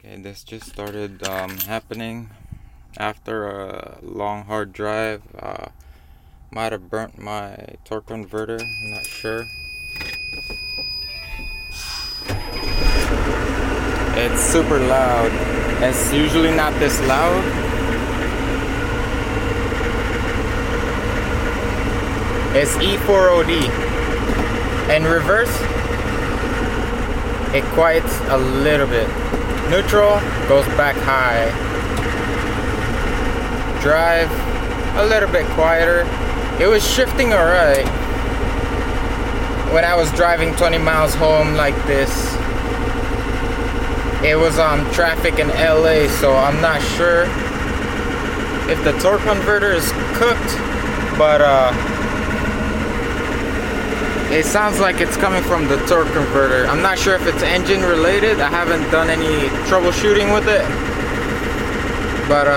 Okay, this just started happening after a long hard drive. Might have burnt my torque converter, I'm not sure. It's super loud. It's usually not this loud. It's e40d. In reverse, it quiets a little bit. Neutral goes back high. Drive a little bit quieter. It was shifting alright when I was driving 20 miles home like this. It was traffic in LA, so I'm not sure if the torque converter is cooked, but it sounds like it's coming from the torque converter. I'm not sure if it's engine related. I haven't done any troubleshooting with it, but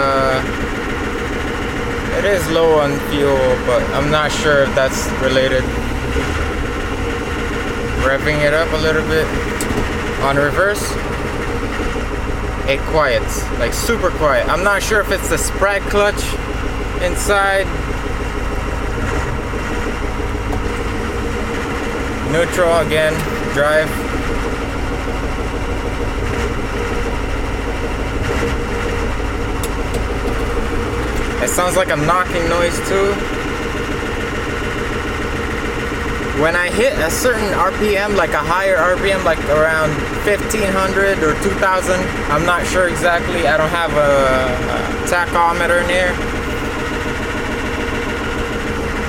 it is low on fuel, but I'm not sure if that's related. Revving it up a little bit. On reverse, it quiets, like super quiet. I'm not sure if it's the sprag clutch inside. Neutral again, drive. It sounds like a knocking noise too. When I hit a certain RPM, like a higher RPM, like around 1500 or 2000, I'm not sure exactly. I don't have a tachometer near.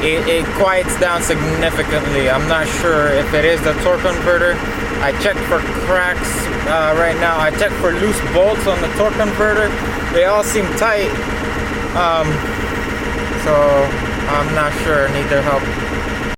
It quiets down significantly. I'm not sure if it is the torque converter. I checked for cracks right now. I checked for loose bolts on the torque converter. They all seem tight. So I'm not sure. I need their help.